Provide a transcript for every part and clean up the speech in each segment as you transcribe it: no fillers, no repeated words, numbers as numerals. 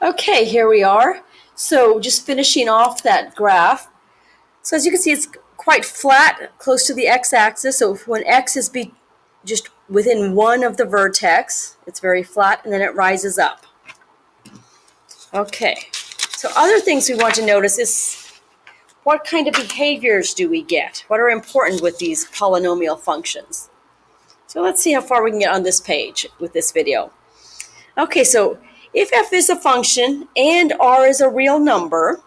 Okay, here we are. So just finishing off that graph. So as you can see, it's quite flat, close to the x-axis. So when x is just within one of the vertex, it's very flat, and then it rises up. Okay, so other things we want to notice is what kind of behaviors do we get? What are important with these polynomial functions? So let's see how far we can get on this page with this video. Okay, so if f is a function and r is a real number,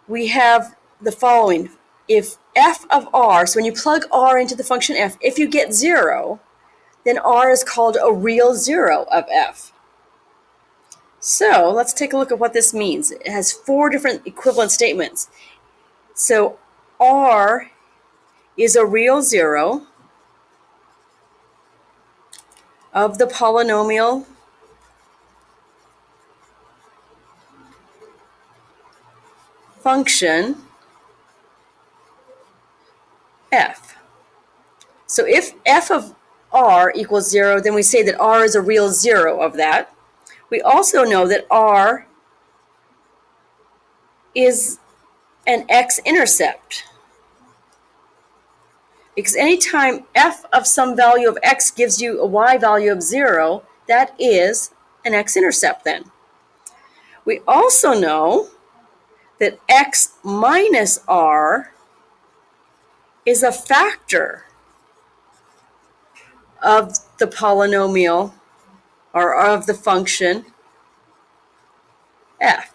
we have the following. If f of r, so when you plug r into the function f, if you get 0, then r is called a real zero of f. So let's take a look at what this means. It has 4 different equivalent statements. So r is a real zero of the polynomial function f. So if f of r equals 0, then we say that r is a real zero of that. We also know that r is an x-intercept, because anytime f of some value of x gives you a y value of 0, that is an x-intercept then. We also know that x minus r is a factor of the polynomial, or of the function f.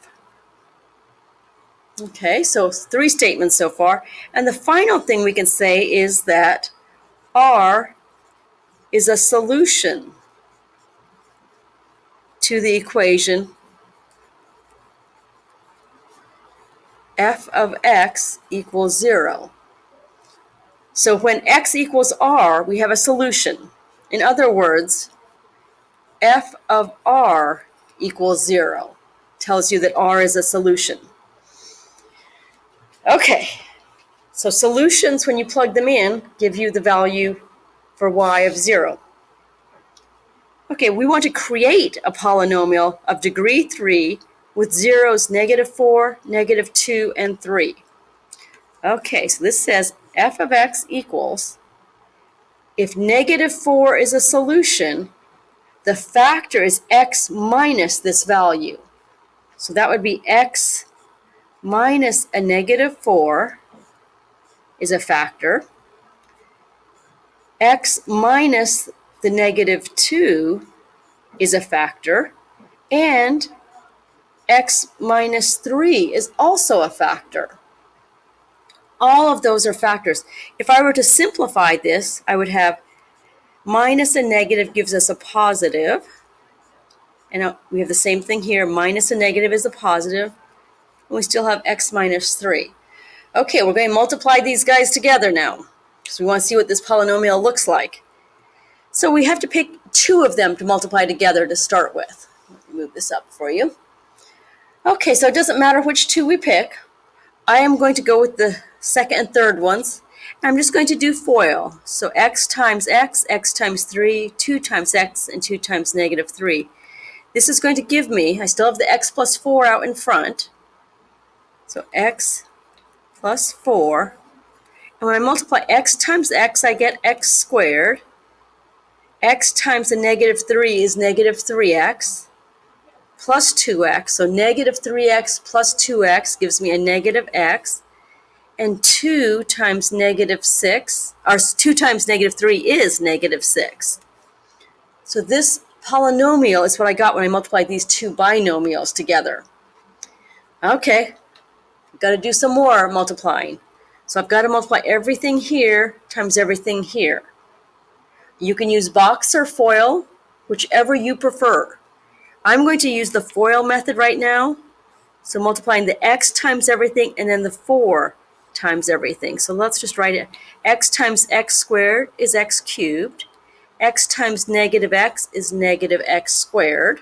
Okay, so 3 statements so far. And the final thing we can say is that r is a solution to the equation f of x equals 0. So when x equals r, we have a solution. In other words, f of r equals 0. Tells you that r is a solution. Okay, so solutions, when you plug them in, give you the value for y of 0. Okay, we want to create a polynomial of degree 3 with zeros -4, -2, and 3. Okay, so this says f of x equals, if -4 is a solution, the factor is x minus this value. So that would be x minus a -4 is a factor. X minus the -2 is a factor. And x minus 3 is also a factor. All of those are factors. If I were to simplify this, I would have minus a negative gives us a positive. And we have the same thing here. Minus a negative is a positive. And we still have x minus 3. Okay, we're going to multiply these guys together now, because we want to see what this polynomial looks like. So we have to pick 2 of them to multiply together to start with. Let me move this up for you. Okay, so it doesn't matter which 2 we pick. I am going to go with the second and third ones. I'm just going to do FOIL. So x times x times 3, 2 times x, and 2 times -3. This is going to give me, I still have the x plus 4 out in front. So x plus 4. And when I multiply x times x, I get x squared. X times the -3 is -3x plus 2x. So -3x plus 2x gives me a -x. And 2 times -6, or 2 times -3 is -6. So this polynomial is what I got when I multiplied these 2 binomials together. Okay, I've got to do some more multiplying. So I've got to multiply everything here times everything here. You can use box or FOIL, whichever you prefer. I'm going to use the FOIL method right now. So multiplying the x times everything and then the 4 times everything. So let's just write it. X times x squared is x cubed. X times -x is -x squared.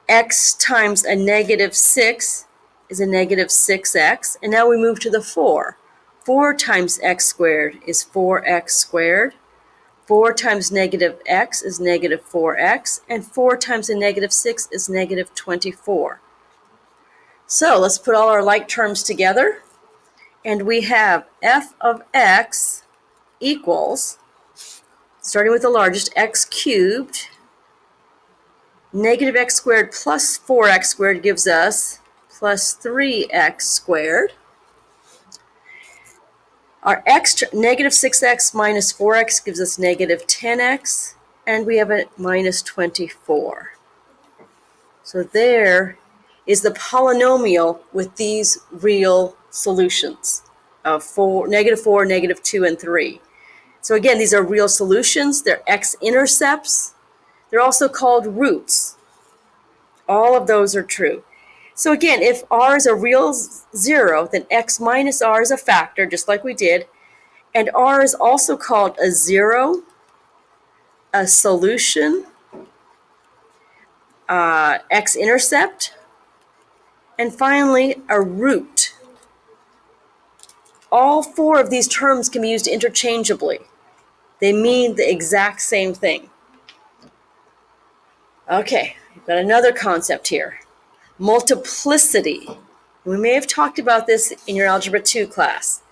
X times a -6 is a -6x. And now we move to the 4. 4 times x squared is 4x squared. 4 times negative x is negative 4x, and 4 times a negative 6 is negative 24. So let's put all our like terms together, and we have f of x equals, starting with the largest, x cubed, negative x squared plus 4x squared gives us plus 3x squared. Our negative 6x minus 4x gives us negative 10x, and we have a minus 24. So there is the polynomial with these real solutions of negative 4, negative 2, and 3. So again, these are real solutions. They're x-intercepts. They're also called roots. All of those are true. So again, if r is a real 0, then x minus r is a factor, just like we did. And r is also called a 0, a solution, x-intercept, and finally a root. All 4 of these terms can be used interchangeably. They mean the exact same thing. Okay, we've got another concept here. Multiplicity. We may have talked about this in your Algebra 2 class.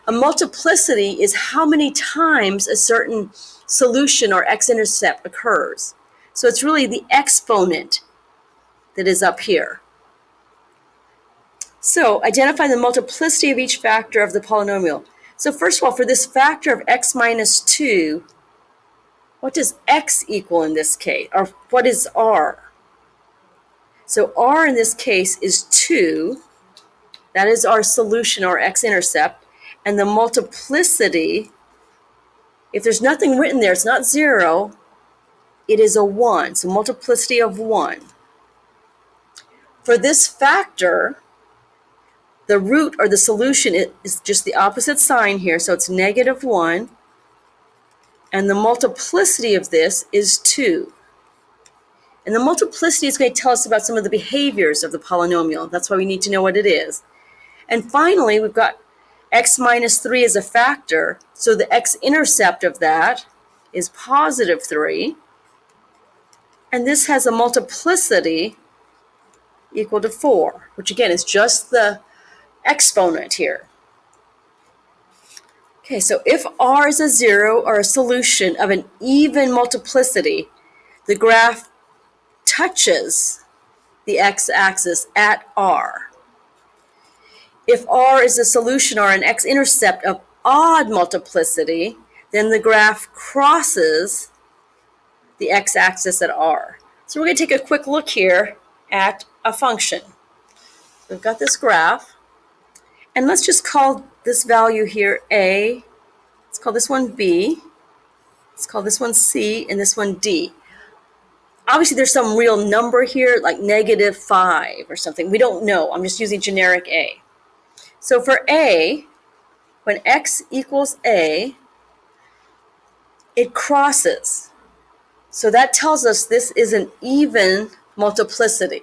A multiplicity is how many times a certain solution or x-intercept occurs. So it's really the exponent that is up here. So identify the multiplicity of each factor of the polynomial. So first of all, for this factor of x minus 2, what does x equal in this case? Or what is r? So r in this case is 2. That is our solution or x-intercept. And the multiplicity, if there's nothing written there, it's not 0, it is a 1. So multiplicity of 1. For this factor, the root or the solution is just the opposite sign here. So it's negative 1. And the multiplicity of this is 2. And the multiplicity is going to tell us about some of the behaviors of the polynomial. That's why we need to know what it is. And finally, we've got x minus 3 as a factor. So the x-intercept of that is positive 3. And this has a multiplicity equal to 4, which again is just the exponent here. Okay, so if r is a 0 or a solution of an even multiplicity, the graph touches the x-axis at r. If r is a solution or an x-intercept of odd multiplicity, then the graph crosses the x-axis at r. So we're going to take a quick look here at a function. We've got this graph, and let's just call this value here a. Let's call this one b. Let's call this one c, and this one d. Obviously, there's some real number here, like negative 5 or something. We don't know. I'm just using generic a. So for a, when x equals a, it crosses. So that tells us this is an even multiplicity.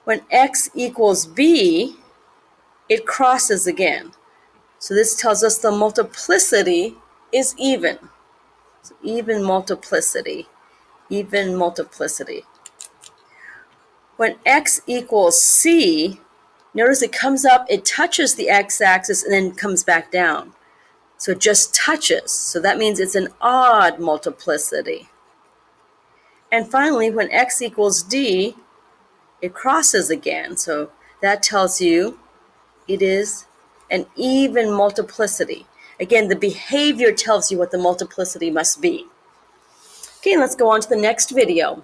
When x equals b, it crosses again. So this tells us the multiplicity is even. So even multiplicity. Even multiplicity. When x equals c, notice it comes up, it touches the x-axis and then comes back down. So it just touches. So that means it's an odd multiplicity. And finally, when x equals d, it crosses again. So that tells you it is an even multiplicity. Again, the behavior tells you what the multiplicity must be. Okay, let's go on to the next video.